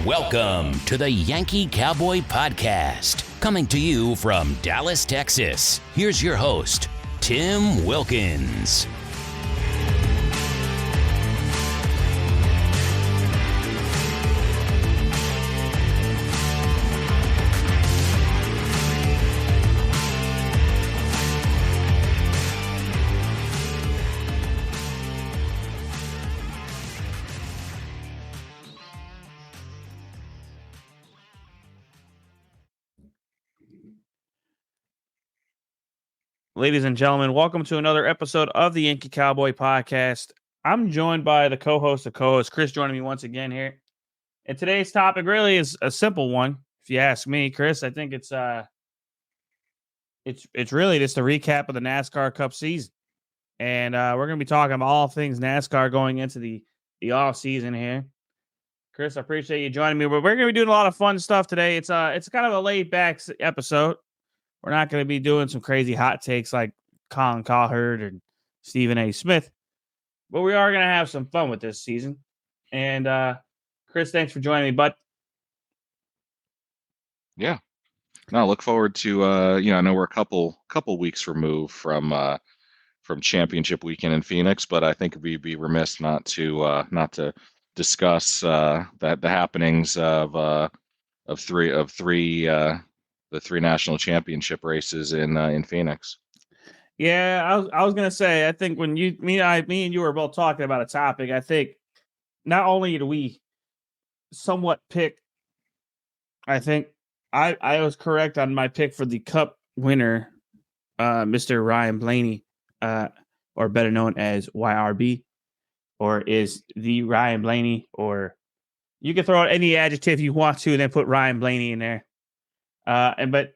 Welcome to the Yankee Cowboy Podcast, coming to you from Dallas, Texas. Here's your host, Tim Wilkins. Ladies and gentlemen, welcome to another episode of the Yankee Cowboy Podcast. I'm joined by the co-host, Chris, joining me once again here. And today's topic really is a simple one, if you ask me, Chris. I think it's really just a recap of the NASCAR Cup season, and we're going to be talking about all things NASCAR going into the off season here. Chris, I appreciate you joining me. But we're going to be doing a lot of fun stuff today. It's kind of a laid back episode. We're not going to be doing some crazy hot takes like Colin Cowherd and Stephen A. Smith, but we are going to have some fun with this season. And Chris, thanks for joining me, bud. Yeah, no, I look forward to. I know we're a couple weeks removed from championship weekend in Phoenix, but I think we'd be remiss not to discuss the happenings of the three national championship races in Phoenix. Yeah, I was gonna say, I think when me and you were both talking about a topic, I think not only do we somewhat pick, I think I was correct on my pick for the Cup winner, Mr. Ryan Blaney, or better known as YRB, or is the Ryan Blaney, or you can throw out any adjective you want to and then put Ryan Blaney in there. The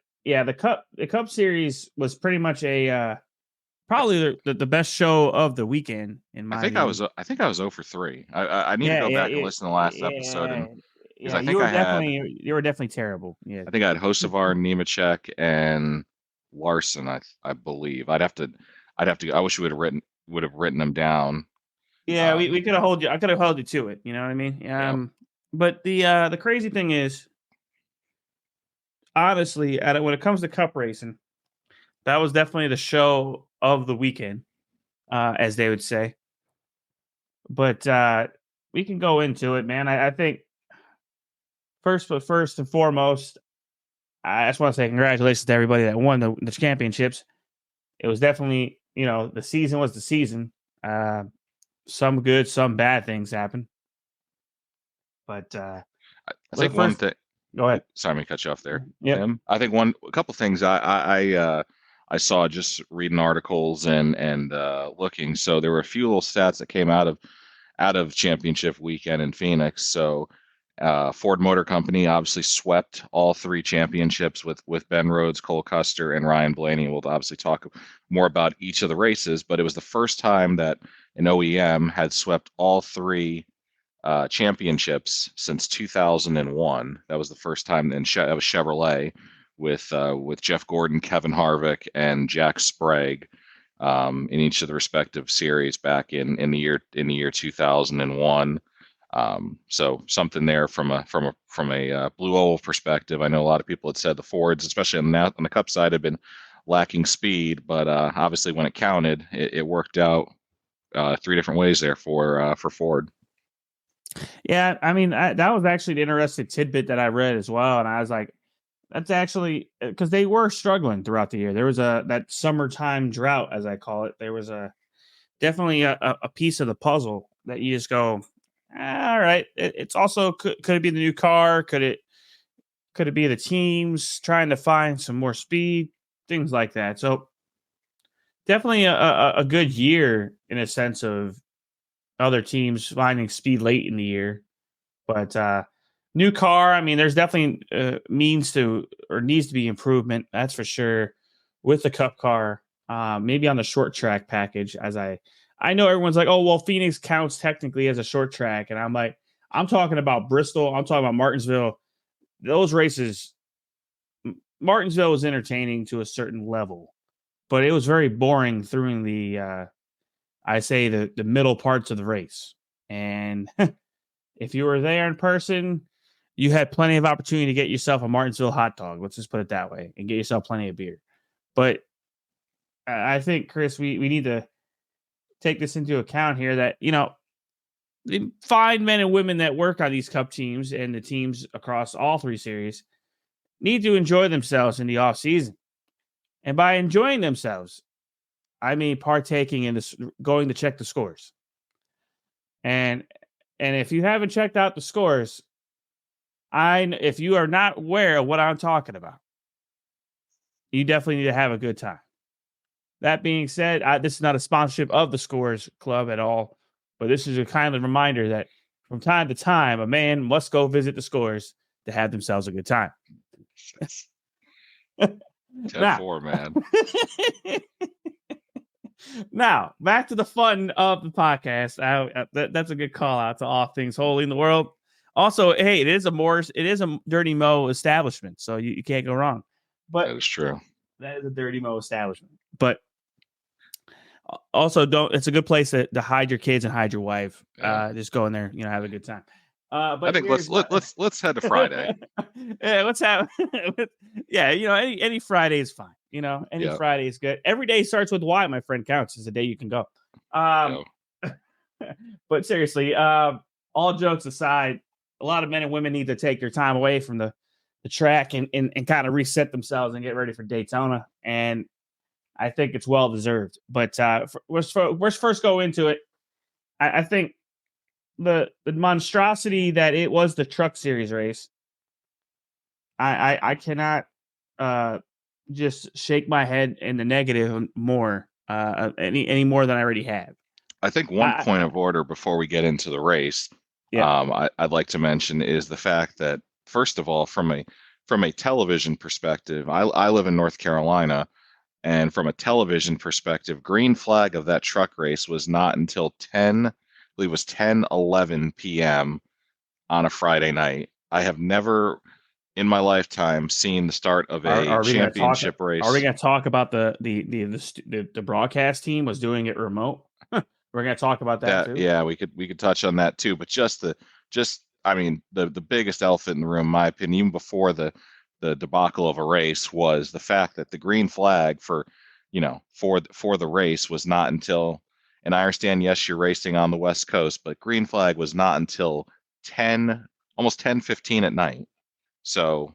Cup series was pretty much probably the best show of the weekend in my opinion. I think I was 0 for 3. I need to go back and listen to the last episode. You were definitely terrible. Yeah. I think I had Hocevar, Nemechek, and Larson, I believe. I wish we would have written them down. Yeah, we could have I could have held you to it, you know what I mean? Yeah. But the crazy thing is, honestly, when it comes to Cup racing, that was definitely the show of the weekend, as they would say. But we can go into it, man. I think first and foremost, I just want to say congratulations to everybody that won the championships. It was definitely, the season was the season. Some good, some bad things happened. But I think one thing. Go ahead. Sorry to cut you off there. Yeah. I think a couple things I saw just reading articles and looking. So there were a few little stats that came out of championship weekend in Phoenix. So Ford Motor Company obviously swept all three championships with Ben Rhodes, Cole Custer, and Ryan Blaney. We'll obviously talk more about each of the races, but it was the first time that an OEM had swept all three championships since 2001. That was the first time. That was Chevrolet with Jeff Gordon, Kevin Harvick, and Jack Sprague in each of the respective series back in the year 2001. So something there from a blue oval perspective. I know a lot of people had said the Fords, especially on the Cup side, have been lacking speed, but obviously when it counted, it worked out three different ways there for Ford. Yeah, I mean, that was actually an interesting tidbit that I read as well, and I was like, that's actually because they were struggling throughout the year. There was that summertime drought, as I call it. There was definitely a piece of the puzzle that you just go, all right. It's also could it be the new car? Could it be the teams trying to find some more speed, things like that. So definitely a good year in a sense of other teams finding speed late in the year, but new car. I mean, there's definitely needs to be improvement. That's for sure with the Cup car. Maybe on the short track package, as I know everyone's like, oh, well, Phoenix counts technically as a short track. And I'm like, I'm talking about Bristol. I'm talking about Martinsville. Those races, Martinsville was entertaining to a certain level, but it was very boring through the middle parts of the race. And if you were there in person, you had plenty of opportunity to get yourself a Martinsville hot dog. Let's just put it that way, and get yourself plenty of beer. But I think, Chris, we need to take this into account here that, the fine men and women that work on these cup teams and the teams across all three series need to enjoy themselves in the off season. And by enjoying themselves, I mean partaking in this, going to check the scores. And if you haven't checked out the scores, if you are not aware of what I'm talking about, you definitely need to have a good time. That being said, this is not a sponsorship of the Scores Club at all, but this is a kind of reminder that from time to time, a man must go visit the Scores to have themselves a good time. 10-4, man. Now, back to the fun of the podcast. That's a good call out to all things holy in the world. Also, hey, it is a Dirty Mo establishment, so you can't go wrong. But that is true. That is a Dirty Mo establishment. But also, it's a good place to hide your kids and hide your wife. Yeah. Just go in there, have a good time. But I think let's head to Friday. Yeah, let's have. Any Friday is fine. Any Friday is good. Every day starts with Y. My friend counts. Is a day you can go. But seriously, all jokes aside, a lot of men and women need to take their time away from the track and kind of reset themselves and get ready for Daytona. And I think it's well deserved. But let's first go into it. I think the monstrosity that it was the Truck Series race. I cannot just shake my head in the negative more any more than I already have. I think one point of order before we get into the race, I'd like to mention is the fact that, first of all, from a television perspective, I live in North Carolina. And from a television perspective, green flag of that truck race was not until 10:11 p.m. on a Friday night. I have never in my lifetime seen the start of a championship race. Are we going to talk about the broadcast team was doing it remote? We're going to talk about that too. Yeah, we could touch on that too. But the biggest elephant in the room, in my opinion, even before the debacle of a race, was the fact that the green flag for the race was not until, and I understand, yes, you're racing on the West Coast, but green flag was not until almost 10:15 at night. So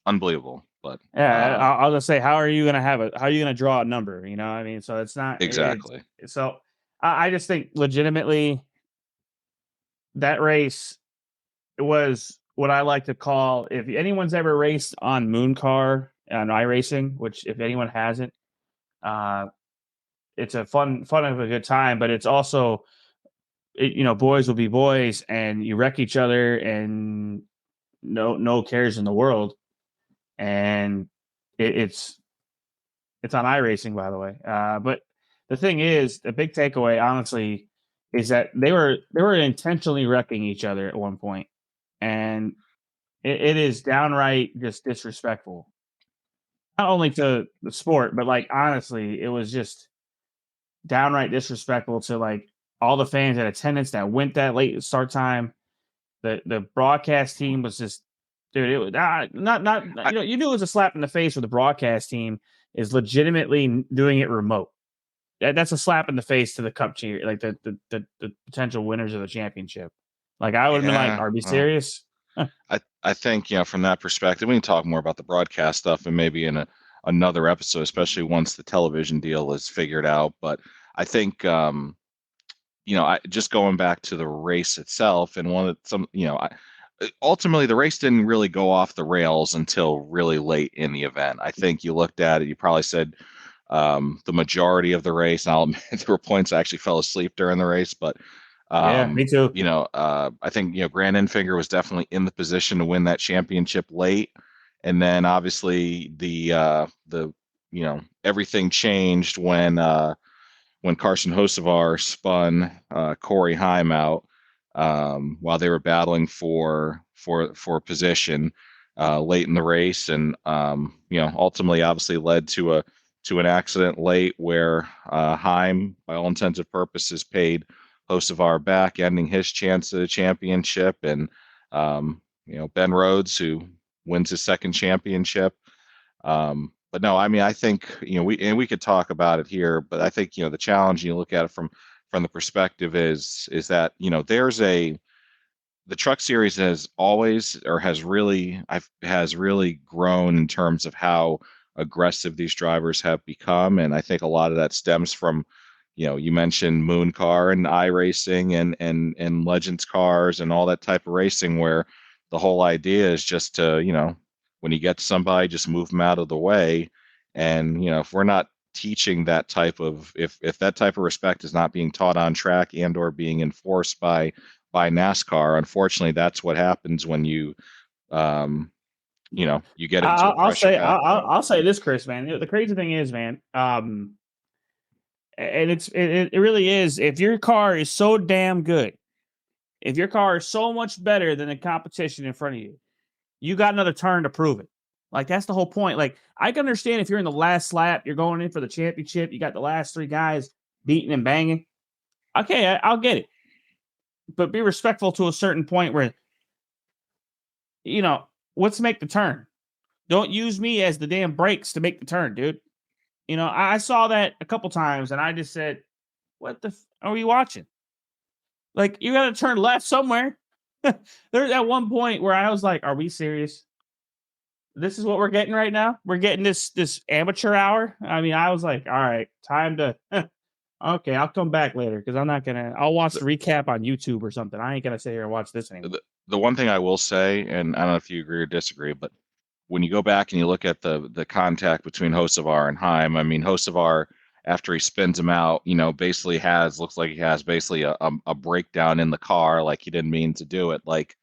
unbelievable. But I'll just say, how are you going to draw a number? So it's not exactly. So I just think legitimately that race, it was what I like to call, if anyone's ever raced on Moon Car on iRacing, which if anyone hasn't, it's a fun of a good time, but it's also, boys will be boys and you wreck each other and no cares in the world. And it's on iRacing, by the way. But the thing is, the big takeaway, honestly, is that they were intentionally wrecking each other at one point. And it is downright just disrespectful, not only to the sport, but honestly, it was just downright disrespectful to all the fans in attendance that went that late start time. The broadcast team was just, dude, it was you knew it was a slap in the face for the broadcast team is legitimately doing it remote. That's a slap in the face to the cup cheer, the potential winners of the championship. I would have been are we serious? I think, from that perspective, we can talk more about the broadcast stuff and maybe in another episode, especially once the television deal is figured out. But I think, just going back to the race itself, and ultimately the race didn't really go off the rails until really late in the event. I think you looked at it, you probably said the majority of the race, and I'll admit there were points I actually fell asleep during the race, but yeah, me too. I think, Grant Enfinger was definitely in the position to win that championship late. And then obviously the everything changed when Carson Hocevar spun Corey Heim out while they were battling for position late in the race. And, ultimately obviously led to an accident late where Heim, by all intents and purposes, paid Hocevar back, ending his chance at a championship. And Ben Rhodes, who wins his second championship. But no, I mean, I think, we could talk about it here, but I think, the challenge, you look at it from the perspective is that, the truck series has always, or has really grown in terms of how aggressive these drivers have become. And I think a lot of that stems from, you mentioned Moon Car and iRacing and Legends cars and all that type of racing, where the whole idea is just to, when you get somebody, just move them out of the way. And, if we're not teaching that type of, if that type of respect is not being taught on track and or being enforced by NASCAR, unfortunately, that's what happens when you you get into a pressure pack. I'll say this, Chris, man. The crazy thing is, man, and it really is. If your car is so damn good, if your car is so much better than the competition in front of you, you got another turn to prove it. Like, that's the whole point. Like, I can understand if you're in the last lap, you're going in for the championship, you got the last three guys beating and banging. Okay, I'll get it. But be respectful to a certain point where, let's make the turn. Don't use me as the damn brakes to make the turn, dude. I saw that a couple times and I just said, what the are we watching? Like, you got to turn left somewhere. There's at one point where I was like, are we serious? This is what we're getting right now? We're getting this amateur hour? I mean, I was like, all right, time to okay, I'll come back later because I'll watch the recap on YouTube or something. I ain't gonna sit here and watch this anymore. The one thing I will say, and I don't know if you agree or disagree, but when you go back and you look at the contact between Hocevar and Heim, I mean, Hocevar, after he spins him out, basically looks like he has basically a breakdown in the car, like he didn't mean to do it. Like,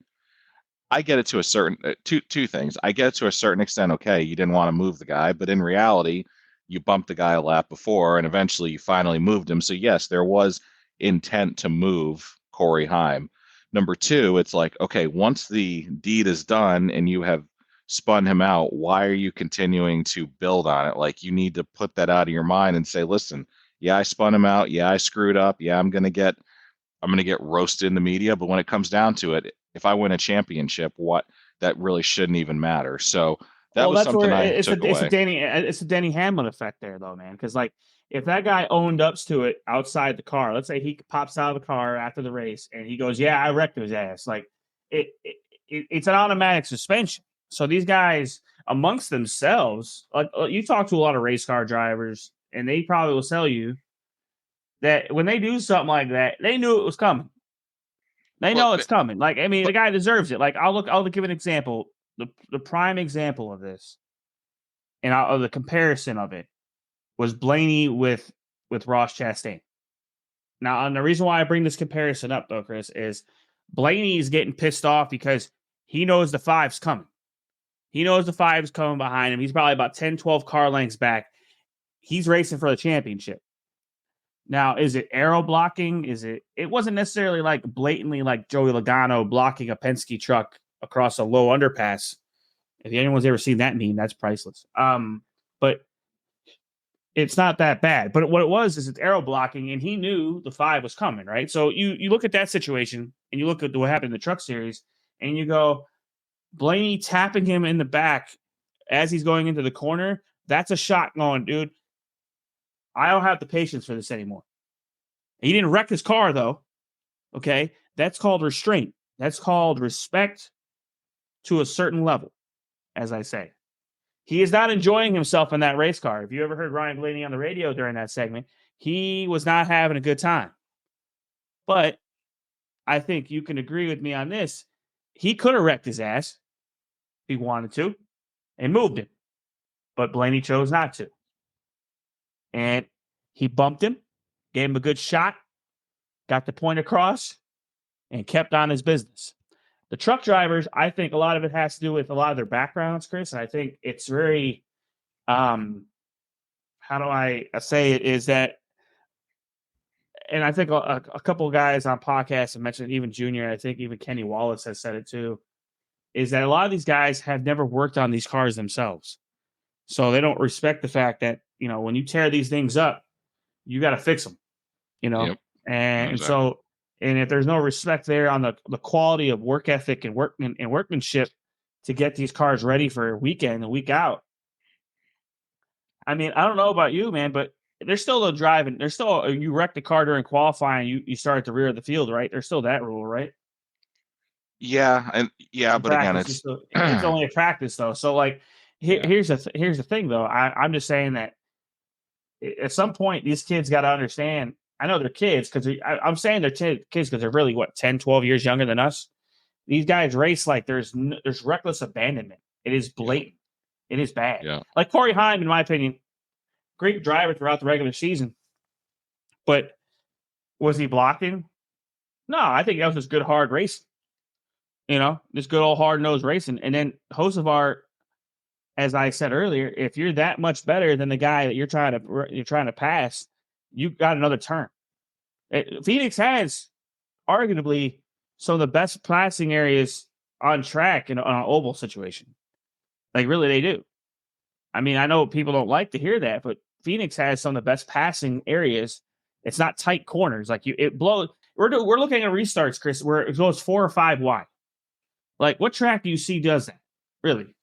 I get it to a certain two things. I get it to a certain extent. Okay, you didn't want to move the guy, but in reality, you bumped the guy a lap before, and eventually you finally moved him. So yes, there was intent to move Corey Heim. Number two, it's like, okay, once the deed is done and you have spun him out, why are you continuing to build on it? Like, you need to put that out of your mind and say, listen, yeah, I spun him out. Yeah, I screwed up. Yeah, I'm gonna get roasted in the media. But when it comes down to it, if I win a championship, that really shouldn't even matter. So that was something I took away. It's a Denny Hamlin effect there, though, man. Because, like, if that guy owned up to it outside the car, let's say he pops out of the car after the race and he goes, "Yeah, I wrecked his ass." Like, it's an automatic suspension. So these guys amongst themselves, like, you talk to a lot of race car drivers, and they probably will tell you that when they do something like that, they knew it was coming. They know it's coming. Like, I mean, the guy deserves it. Like, I'll give an example. The prime example of this, and the comparison of it, was Blaney with Ross Chastain. Now, and the reason why I bring this comparison up, though, Chris, is Blaney is getting pissed off because he knows the five's coming. He knows the five's coming behind him. He's probably about 10, 12 car lengths back. He's racing for the championship. Now, is it aero blocking? It wasn't necessarily like blatantly like Joey Logano blocking a Penske truck across a low underpass. If anyone's ever seen that meme, that's priceless. But it's not that bad. But what it was is it's aero blocking, and he knew the five was coming, right? So you look at that situation, and you look at what happened in the truck series, and you go, Blaney tapping him in the back as he's going into the corner, that's a shot going, dude, I don't have the patience for this anymore. He didn't wreck his car, though. Okay? That's called restraint. That's called respect to a certain level, as I say. He is not enjoying himself in that race car. If you ever heard Ryan Blaney on the radio during that segment, he was not having a good time. But I think you can agree with me on this. He could have wrecked his ass if he wanted to and moved him. But Blaney chose not to. And he bumped him, gave him a good shot, got the point across, and kept on his business. The truck drivers, I think a lot of it has to do with a lot of their backgrounds, Chris. And I think it's very, how do I say it, is that, and I think a couple of guys on podcasts have mentioned, even Junior, I think even Kenny Wallace has said it too, is that a lot of these guys have never worked on these cars themselves. So they don't respect the fact that, when you tear these things up, you got to fix them, Yep. And Exactly. so And if there's no respect there on the quality of work ethic and workmanship to get these cars ready for week in and week out, I mean, I don't know about you, man, but there's still a driving. There's still you wreck the car during qualifying, you start at the rear of the field, right? There's still that rule, right? In but again, practice, it's only a practice though. So like, here's the thing though. I'm just saying that at some point these kids got to understand. I know they're kids because I'm saying they're kids because they're really 10, 12 years younger than us. These guys race like there's reckless abandonment. It is blatant. It is bad. Yeah. Like Corey Heim, in my opinion, great driver throughout the regular season, but was he blocking? No, I think that was just good hard racing. Just good old hard nosed racing. And then Hocevar, as I said earlier, if you're that much better than the guy that you're trying to pass, you got another turn. Phoenix has arguably some of the best passing areas on track on an oval situation. Like really, they do. I mean, I know people don't like to hear that, but Phoenix has some of the best passing areas. It's not tight corners. Like it blows. We're looking at restarts, Chris, where it goes 4 or 5 wide. Like, what track do you see does that? Really?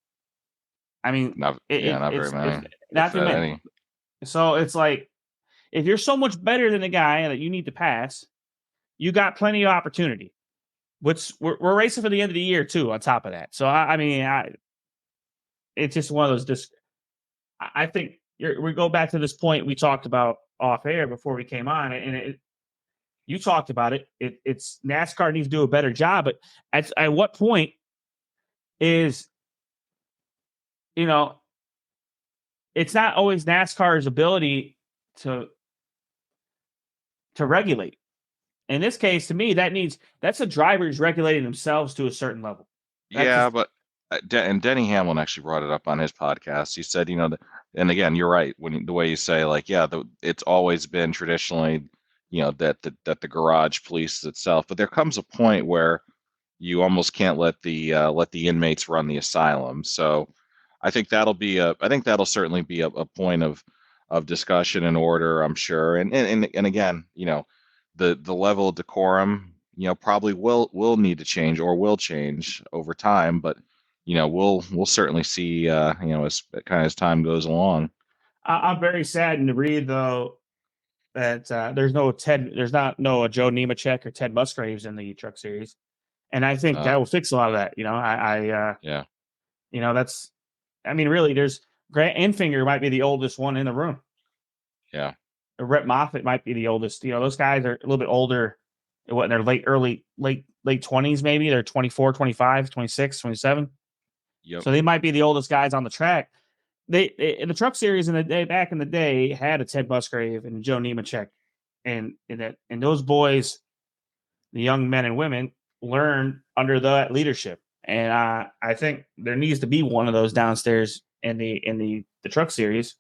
I mean, not very many. Not too many. So it's like, if you're so much better than the guy that you need to pass, you got plenty of opportunity. We're racing for the end of the year too. On top of that, so it's just one of those. I think we go back to this point we talked about off air before we came on, and you talked about it. It's NASCAR needs to do a better job, but at what point is, it's not always NASCAR's ability to regulate. In this case, to me, that's the drivers regulating themselves to a certain level. But Denny Hamlin actually brought it up on his podcast. He said, and again, you're right the way you say, like, it's always been traditionally, that the garage polices itself, but there comes a point where you almost can't let the inmates run the asylum. So I think that'll certainly be a point of discussion and order, I'm sure. And again, the level of decorum, probably will need to change or will change over time, but we'll certainly see, as time goes along. I'm very saddened to read though that there's no Joe Nemechek or Ted Musgraves in the Truck Series, and I think that will fix a lot of that. That's, I mean, really, there's Grant Enfinger might be the oldest one in the room. Yeah. Rhett Moffitt might be the oldest. Those guys are a little bit older. In their late 20s, maybe. They're 24, 25, 26, 27. Yep. So they might be the oldest guys on the track. They in the Truck Series back in the day had a Ted Musgrave and Joe Nemechek, and those boys, the young men and women, learned under that leadership. And I think there needs to be one of those downstairs in the Truck Series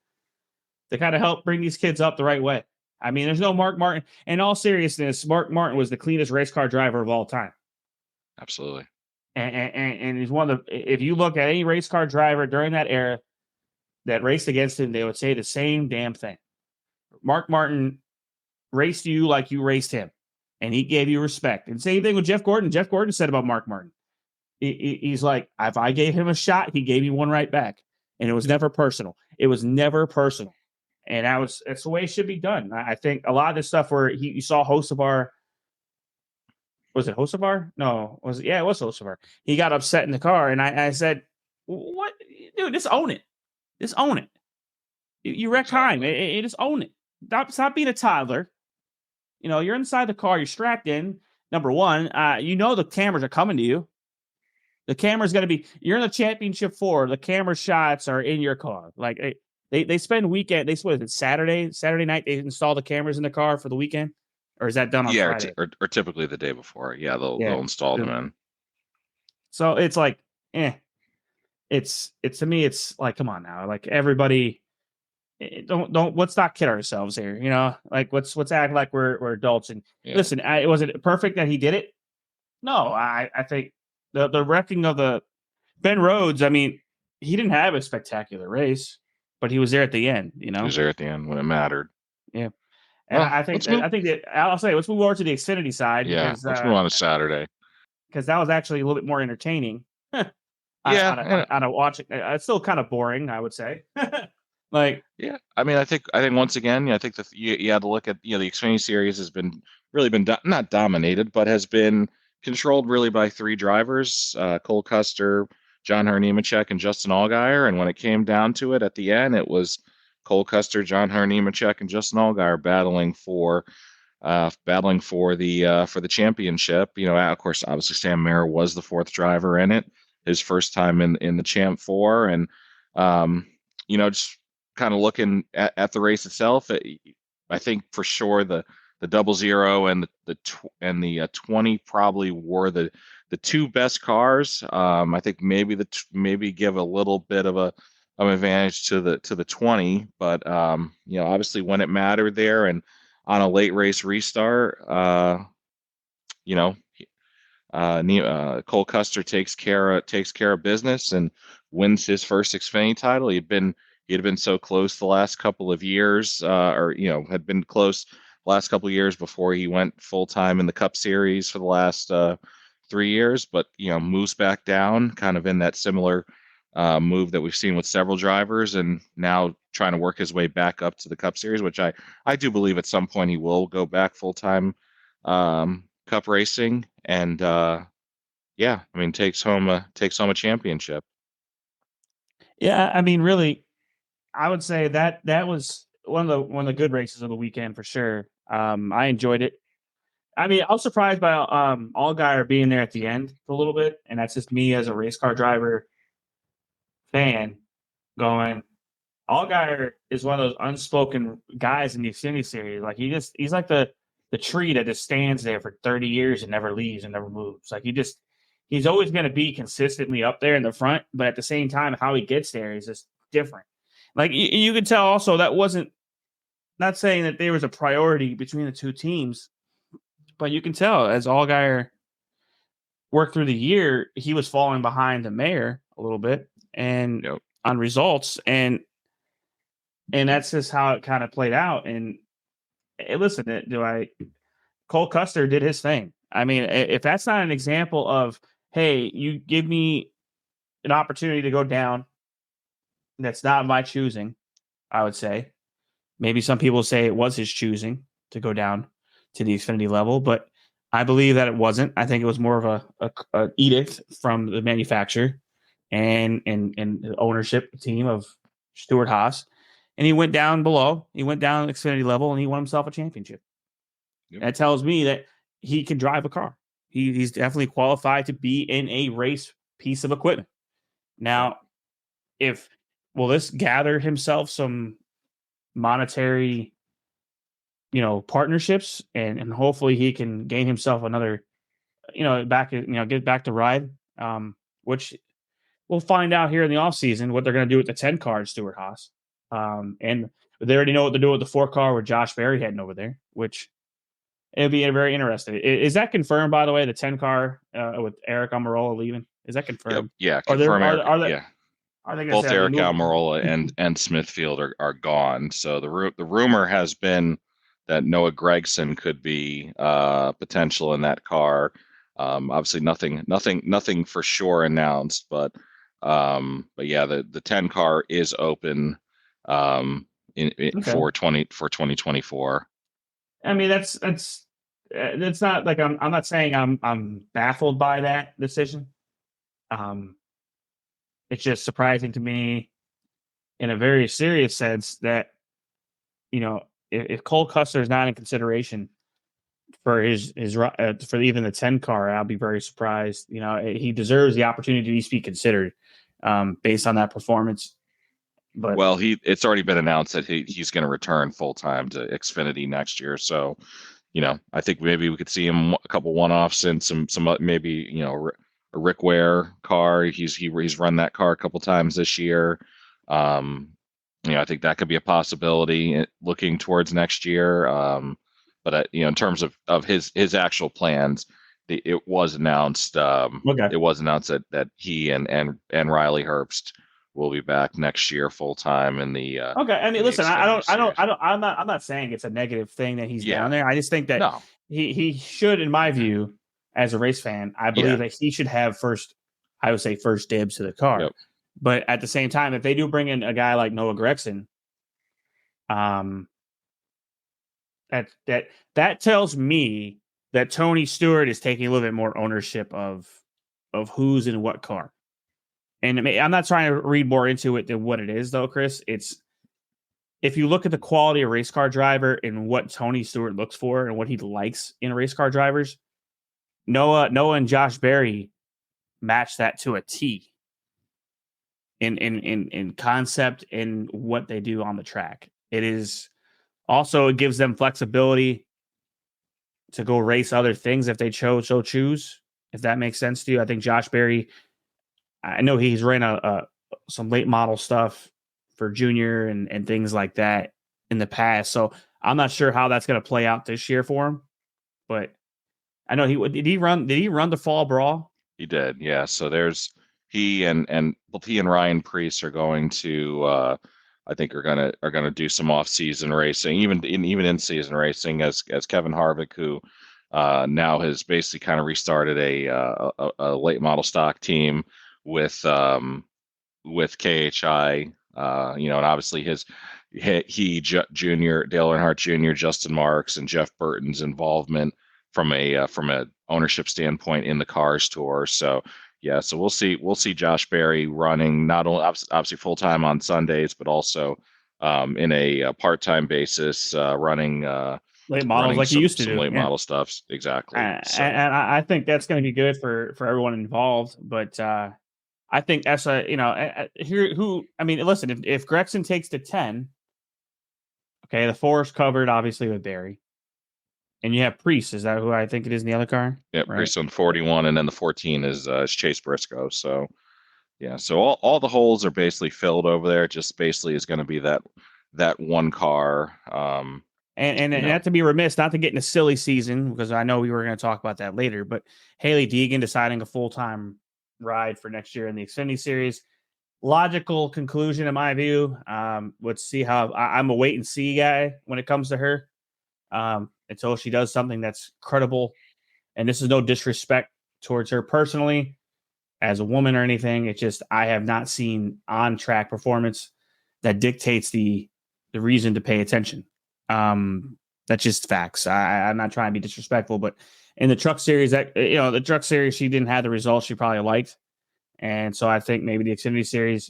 to kind of help bring these kids up the right way. I mean, there's no Mark Martin. In all seriousness, Mark Martin was the cleanest race car driver of all time. Absolutely. And he's one of the, if you look at any race car driver during that era that raced against him, they would say the same damn thing. Mark Martin raced you like you raced him, and he gave you respect. And same thing with Jeff Gordon. Jeff Gordon said about Mark Martin. He's like, if I gave him a shot, he gave me one right back. And it was never personal. It was never personal. And that's the way it should be done. I think a lot of this stuff where you saw Hocevar. Was it Hocevar? No. It was Hocevar. He got upset in the car, and I said, "What, dude? Just own it. Just own it. You wreck time. Just own it. Stop being a toddler. You're inside the car. You're strapped in. Number one, the cameras are coming to you. The camera's going to be. You're in the championship 4. The camera shots are in your car. Like they spend weekend. Saturday night. They install the cameras in the car for the weekend. Or is that done on Friday? Or typically the day before. Yeah, they'll install them in. So it's like, It's to me, it's like, come on now, like everybody, let's not kid ourselves here. Like let's act like we're adults. And listen, was it perfect that he did it? No, I think the wrecking of the Ben Rhodes. I mean, he didn't have a spectacular race, but he was there at the end. He was there at the end when it mattered. Yeah. And Well, I think let's move. that I'll say let's move over to the Xfinity side Yeah, let's move on to Saturday. because that was actually a little bit more entertaining Yeah, on a watching. It's still kind of boring, I would say. Like, yeah. I mean, I think once again, I think that you had to look at the Xfinity series has been not dominated, but has been controlled really by three drivers: Cole Custer, John Hunter Nemechek, and Justin Allgaier. And when it came down to it, at the end, it was Cole Custer, John Hunter Nemechek, and Justin Allgaier battling for the championship. Of course, obviously Sam Mayer was the fourth driver in it, his first time in the Champ Four, and just kind of looking at the race itself. I think for sure the 00 and the 20 probably were the two best cars. I think maybe give a little bit of an advantage to the 20, but obviously when it mattered there and on a late race restart, Cole Custer takes care of business and wins his first Xfinity title. He had been so close the last couple of years, had been close the last couple of years before he went full time in the Cup Series for the last 3 years. But moves back down, kind of in that similar move that we've seen with several drivers, and now trying to work his way back up to the Cup Series, which I do believe at some point he will go back full time Cup racing, and takes home a championship. yeah, I mean, really, I would say that was one of the good races of the weekend for sure. I enjoyed it. I mean, I was surprised by Allgaier being there at the end for a little bit, and that's just me as a race car driver fan going. Allgaier is one of those unspoken guys in the Xfinity series. Like he's like the tree that just stands there for 30 years and never leaves and never moves. Like he's always going to be consistently up there in the front, but at the same time, how he gets there is just different. Like you could tell also that wasn't not saying that there was a priority between the two teams, but you can tell as Allgaier worked through the year, he was falling behind the Mayer a little bit and Yep. on results, and that's just how it kind of played out. And listen, Cole Custer did his thing. I mean, if that's not an example of, hey, you give me an opportunity to go down, that's not my choosing, I would say. Maybe some people say it was his choosing to go down to the Xfinity level, but I believe that it wasn't. I think it was more of a edict from the manufacturer and the ownership team of Stuart Haas. And he went down below. He went down Xfinity level and he won himself a championship. Yep. That tells me that he can drive a car. He's definitely qualified to be in a race piece of equipment. Now, will this gather himself some monetary, partnerships, and hopefully he can gain himself another, get back to ride, which we'll find out here in the offseason what they're going to do with the 10 car at Stuart Haas. And they already know what they're doing with the 4 car with Josh Berry heading over there, which it'll be very interesting. Is that confirmed, by the way, the 10 car with Eric Almirola leaving? Is that confirmed? Yep. Yeah, confirmed. Are they both Eric Almirola and Smithfield are gone. So the rumor has been that Noah Gregson could be potential in that car. Obviously nothing for sure announced, but yeah, the 10 car is open for 2024. I mean, that's not like I'm not saying I'm baffled by that decision. It's just surprising to me in a very serious sense that, if Cole Custer is not in consideration for his for even the 10 car, I'll be very surprised. He deserves the opportunity to at least be considered based on that performance. But it's already been announced that he's going to return full time to Xfinity next year. So, I think maybe we could see him a couple one-offs and some maybe a Rick Ware car. He's run that car a couple times this year. I think that could be a possibility looking towards next year. But in terms of his actual plans, it was announced. It was announced that he and Riley Herbst will be back next year full time in the Okay. I mean, in the listen, Xfinity Series. I'm not saying it's a negative thing that he's Yeah. down there. I just think that No. he should, in my view, as a race fan, I believe that he should have first dibs to the car. Yep. But at the same time, if they do bring in a guy like Noah Gragson, that tells me that Tony Stewart is taking a little bit more ownership of who's in what car. And I'm not trying to read more into it than what it is, though, Chris. It's if you look at the quality of race car driver and what Tony Stewart looks for and what he likes in race car drivers, Noah and Josh Berry match that to a T in concept and what they do on the track. It gives them flexibility to go race other things if they choose, if that makes sense to you. I think Josh Berry, I know he's ran some late model stuff for junior and things like that in the past. So I'm not sure how that's going to play out this year for him, but I know did he run the fall brawl? He did. Yeah. So there's he and Ryan Preece are going to, I think are going to do some off-season racing, even in-season racing as Kevin Harvick, who now has basically kind of restarted a late model stock team with KHI, and obviously Junior, Dale Earnhardt Jr., Justin Marks, and Jeff Burton's involvement from a ownership standpoint in the Cars Tour. So yeah, so we'll see Josh Berry running not only obviously full time on Sundays, but also in a part-time basis running late models like he used to some do. late model stuff. Exactly. And I think that's going to be good for everyone involved. But I think listen, if Gragson takes the 10, okay, the 4 is covered obviously with Berry. And you have Preece. Is that who I think it is in the other car? Yeah, right? Preece on 41, and then the 14 is Chase Briscoe. So, yeah, so all the holes are basically filled over there. It just basically is going to be that one car. And not to be remiss, not to get in a silly season, because I know we were going to talk about that later, but Haley Deegan deciding a full-time ride for next year in the Xfinity Series. Logical conclusion, in my view. Let's see how I'm a wait and see guy when it comes to her. Until she does something that's credible. And this is no disrespect towards her personally as a woman or anything. It's just I have not seen on-track performance that dictates the reason to pay attention. That's just facts. I'm not trying to be disrespectful, but in the truck series, the truck series, she didn't have the results she probably liked. And so I think maybe the Xfinity Series,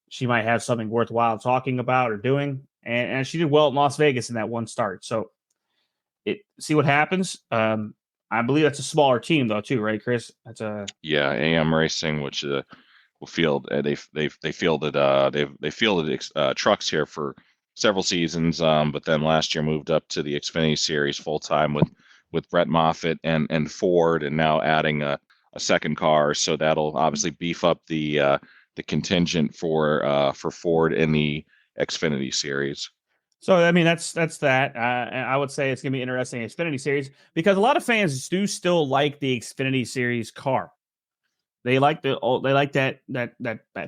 she might have something worthwhile talking about or doing. And she did well in Las Vegas in that one start. So see what happens. I believe that's a smaller team though, too, right, Chris? That's AM Racing, which will field. They fielded trucks here for several seasons, but then last year moved up to the Xfinity Series full time with Brett Moffitt and Ford, and now adding a second car. So that'll obviously beef up the contingent for Ford in the Xfinity Series. So, I mean, that's that. And I would say it's going to be interesting Xfinity Series because a lot of fans do still like the Xfinity Series car. They like that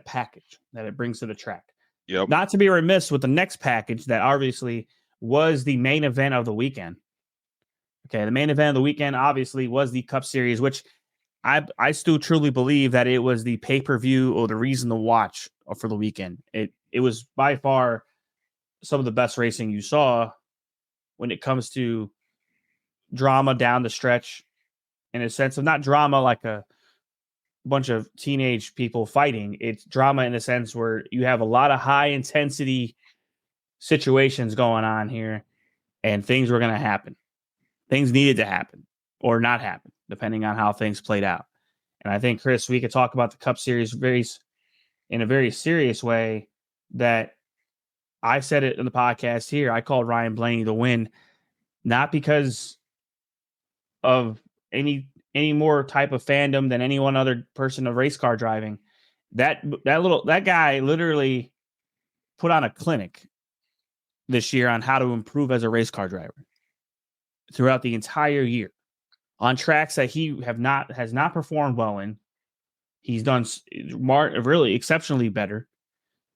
package that it brings to the track. Yep. Not to be remiss with the next package that obviously was the main event of the weekend. Okay, the main event of the weekend obviously was the Cup Series, which I still truly believe that it was the pay-per-view or the reason to watch for the weekend. It was by far some of the best racing you saw when it comes to drama down the stretch, in a sense of not drama like a bunch of teenage people fighting. It's drama in the sense where you have a lot of high intensity situations going on here and things were going to happen. Things needed to happen or not happen, depending on how things played out. And I think, Chris, we could talk about the Cup Series in a very serious way that I said it in the podcast here. I called Ryan Blaney the win, not because of any more type of fandom than any one other person of race car driving. That guy literally put on a clinic this year on how to improve as a race car driver throughout the entire year on tracks that he has not performed well in. He's done really exceptionally better.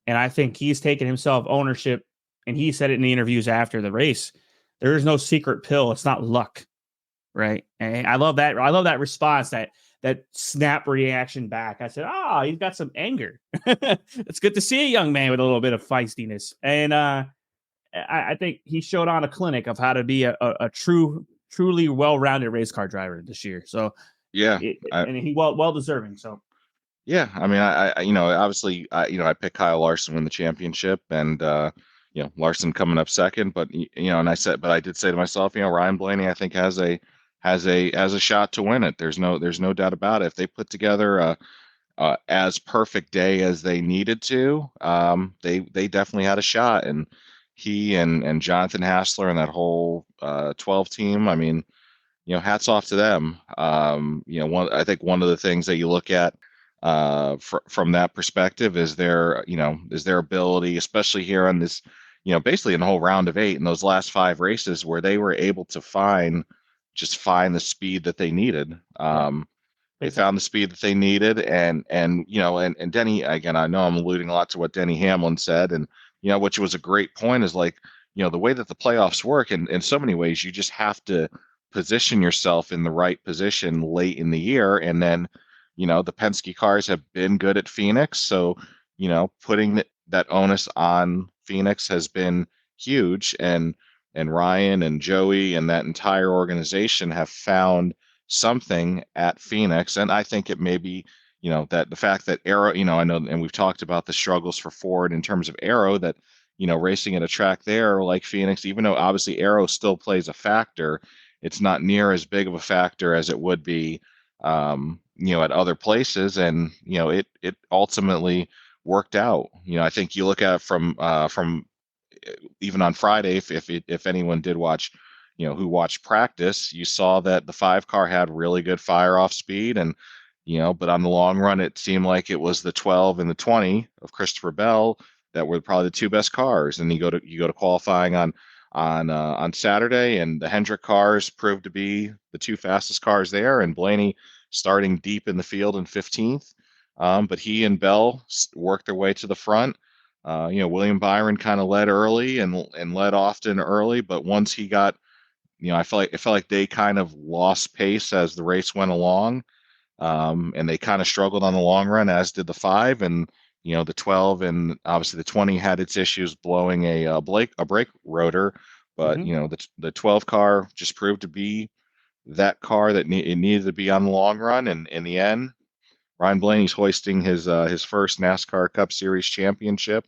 And I think he's taken himself ownership, and he said it in the interviews after the race. There is no secret pill. It's not luck, right? And I love that. I love that response, that snap reaction back. I said, he's got some anger. It's good to see a young man with a little bit of feistiness. And I think he showed on a clinic of how to be a truly well-rounded race car driver this year. So Yeah, and he well deserving. So yeah. I mean, obviously, I picked Kyle Larson to win the championship, and Larson coming up second. But and I did say to myself, Ryan Blaney, I think has a shot to win it. There's no doubt about it. If they put together as perfect day as they needed to, they definitely had a shot. And he and Jonathan Hassler and that whole 12 team, I mean, hats off to them. I think one of the things that you look at from that perspective is their ability, especially here on this, basically in the whole round of 8 in those last 5 races where they were able to find the speed that they needed. They found the speed that they needed, and Denny, again, I know I'm alluding a lot to what Denny Hamlin said, and which was a great point, is like, the way that the playoffs work, in so many ways, you just have to position yourself in the right position late in the year, and then the Penske cars have been good at Phoenix, so putting that onus on Phoenix has been huge, and Ryan and Joey and that entire organization have found something at Phoenix. And I think it may be, that the fact that Aero, I know, and we've talked about the struggles for Ford in terms of Aero, that, racing at a track there like Phoenix, even though obviously Aero still plays a factor, it's not near as big of a factor as it would be, at other places. And, it ultimately worked out. I think you look at it from even on Friday, if anyone did watch, who watched practice, you saw that the 5 car had really good fire off speed, and but on the long run, it seemed like it was the 12 and the 20 of Christopher Bell that were probably the 2 best cars. And you go to qualifying on Saturday, and the Hendrick cars proved to be the 2 fastest cars there, and Blaney starting deep in the field in 15th. But he and Bell worked their way to the front. William Byron kind of led early and led often early, but once he got, it felt like they kind of lost pace as the race went along, and they kind of struggled on the long run, as did the 5, and the 12, and obviously the 20 had its issues blowing a brake rotor, but the 12 car just proved to be that car that it needed to be on the long run, and in the end, Ryan Blaney's hoisting his first NASCAR Cup Series championship.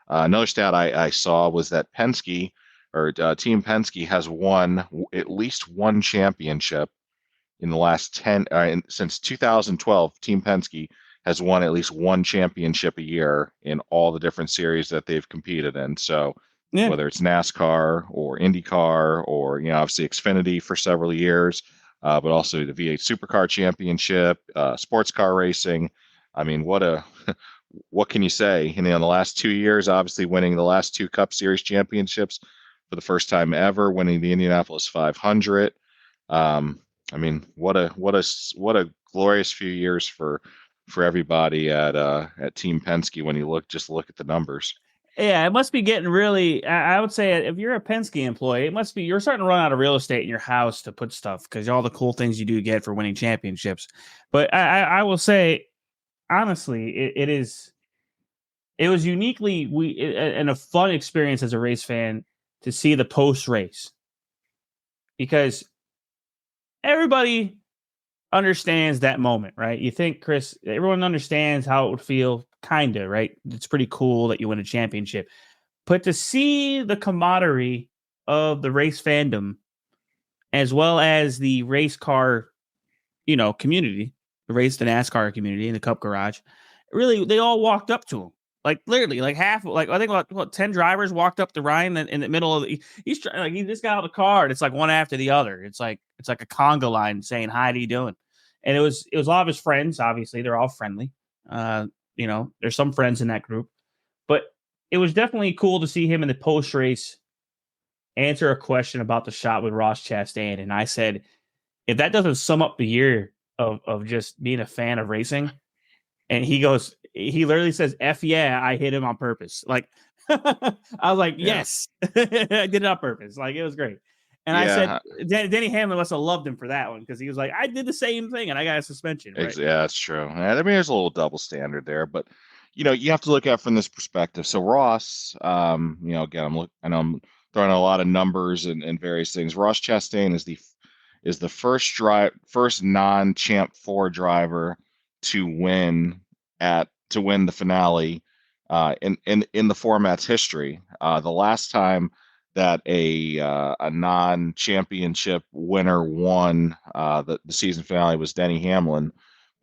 Another stat I saw was that Penske, or Team Penske, has won at least one championship in the last 10 since 2012. Team Penske has won at least one championship a year in all the different series that they've competed in. So whether it's NASCAR or IndyCar or obviously Xfinity for several years, but also the V8 Supercar Championship, sports car racing. I mean, what can you say? In the last 2 years, obviously winning the last 2 Cup Series championships for the first time ever, winning the Indianapolis 500. I mean, what a glorious few years for everybody at Team Penske when you look at the numbers. Yeah, it must be getting really. I would say if you're a Penske employee, it must be you're starting to run out of real estate in your house to put stuff, because all the cool things you do get for winning championships. But I will say, honestly, it was uniquely and a fun experience as a race fan to see the post race, because everybody understands that moment, right? You think, Chris, everyone understands how it would feel, kind of, right? It's pretty cool that you win a championship. But to see the camaraderie of the race fandom, as well as the race car, community, the NASCAR community in the Cup Garage, really, they all walked up to him. Like literally, like half, like I think about 10 drivers walked up to Ryan in the middle of he's trying, like, he just got out of the car, and it's like one after the other. It's like a conga line saying, "Hi, how you doing?" And it was a lot of his friends. Obviously, they're all friendly. There's some friends in that group, but it was definitely cool to see him in the post race answer a question about the shot with Ross Chastain. And I said, if that doesn't sum up the year of just being a fan of racing, and he goes, he literally says, "F yeah, I hit him on purpose." Like, I was like, yes, I did it on purpose. Like, it was great. And I said, Denny Hamlin must have loved him for that one because he was like, I did the same thing and I got a suspension. Right? Yeah, that's true. I mean, there's a little double standard there, but you have to look at it from this perspective. So Ross, again, I know I'm throwing out a lot of numbers and various things. Ross Chastain is the first non-Champ 4 driver to win the finale in the format's history. The last time that a non-championship winner won the season finale was Denny Hamlin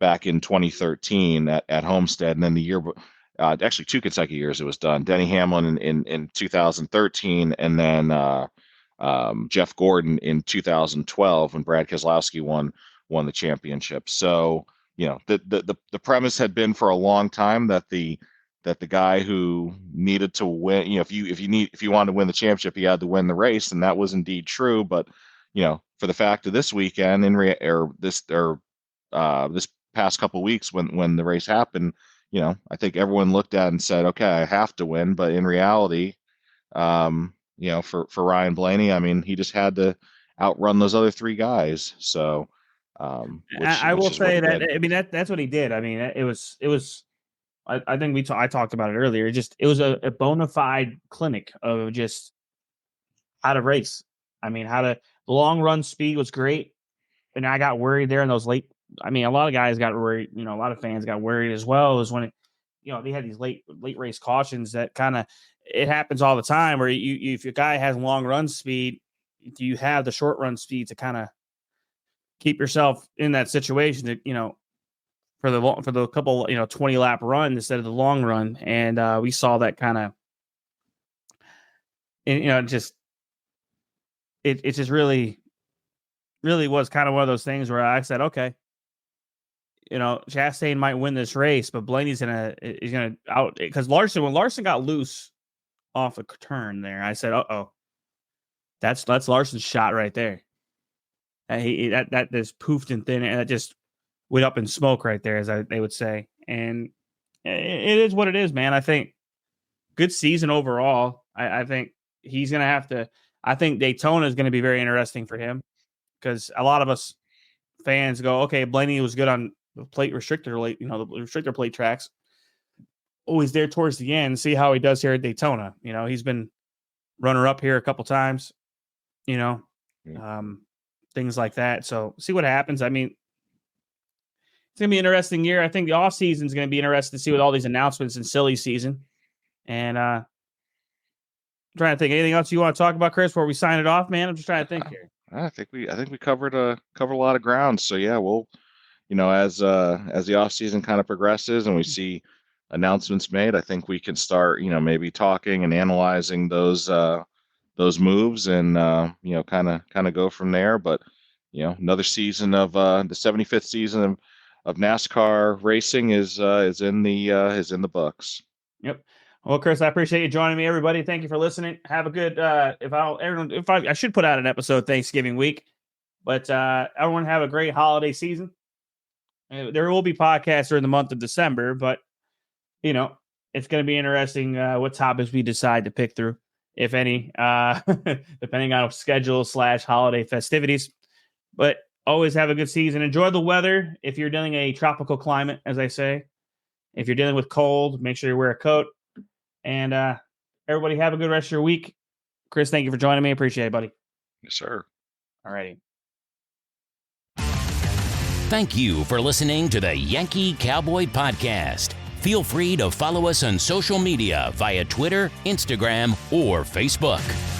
back in 2013 at Homestead, and then the year actually 2 consecutive years it was done. Denny Hamlin in 2013, and then Jeff Gordon in 2012 when Brad Keselowski won the championship. So the premise had been for a long time that the guy who needed to win, if you wanted to win the championship, you had to win the race, and that was indeed true. But for the fact of this weekend, this past couple of weeks when the race happened, I think everyone looked at it and said, okay, I have to win. But in reality, for Ryan Blaney, I mean, he just had to outrun those other 3 guys. So I will say that, I mean, that's what he did. I mean, it was. I think I talked about it earlier. It was a bona fide clinic of just how to race. I mean, the long run speed was great. And I got worried there in those late. I mean, a lot of guys got worried. A lot of fans got worried as well. Is when they had these late race cautions that it happens all the time where if your guy has long run speed, you have the short run speed to kind of keep yourself in that situation that, for the couple 20 lap run instead of the long run. And we saw that kind of, it just really was kind of one of those things where I said, okay, Chastain might win this race, but Blaney's gonna out, because when Larson got loose off a turn there, I said, that's Larson's shot right there. And that just poofed and thin, and it just went up in smoke right there, as they would say. And it is what it is, man. I think good season overall. I think he's going to have to. I think Daytona is going to be very interesting for him because a lot of us fans go, okay, Blaney was good on the plate restrictor, the restrictor plate tracks. Always there towards the end. See how he does here at Daytona. He's been runner up here a couple times. Things like that. So see what happens. I mean, it's going to be an interesting year. I think the offseason is going to be interesting to see with all these announcements in silly season. And I'm trying to think, anything else you want to talk about, Chris, before we sign it off, man? I'm just trying to think here. I think we covered a lot of ground. So yeah, we'll, as the offseason kind of progresses and we see announcements made, I think we can start, maybe talking and analyzing those moves and kind of go from there. But another season of the 75th season of NASCAR racing is in the books. Yep. Well, Chris, I appreciate you joining me, everybody. Thank you for listening. Have a good I should put out an episode Thanksgiving week, but everyone have a great holiday season. There will be podcasts during the month of December, but it's going to be interesting what topics we decide to pick through, if any, depending on schedule / holiday festivities. But always have a good season. Enjoy the weather. If you're dealing a tropical climate, as I say, if you're dealing with cold, make sure you wear a coat. And everybody have a good rest of your week. Chris, thank you for joining me. Appreciate it, buddy. Yes, sir. All righty. Thank you for listening to the Yankee Cowboy Podcast. Feel free to follow us on social media via Twitter, Instagram, or Facebook.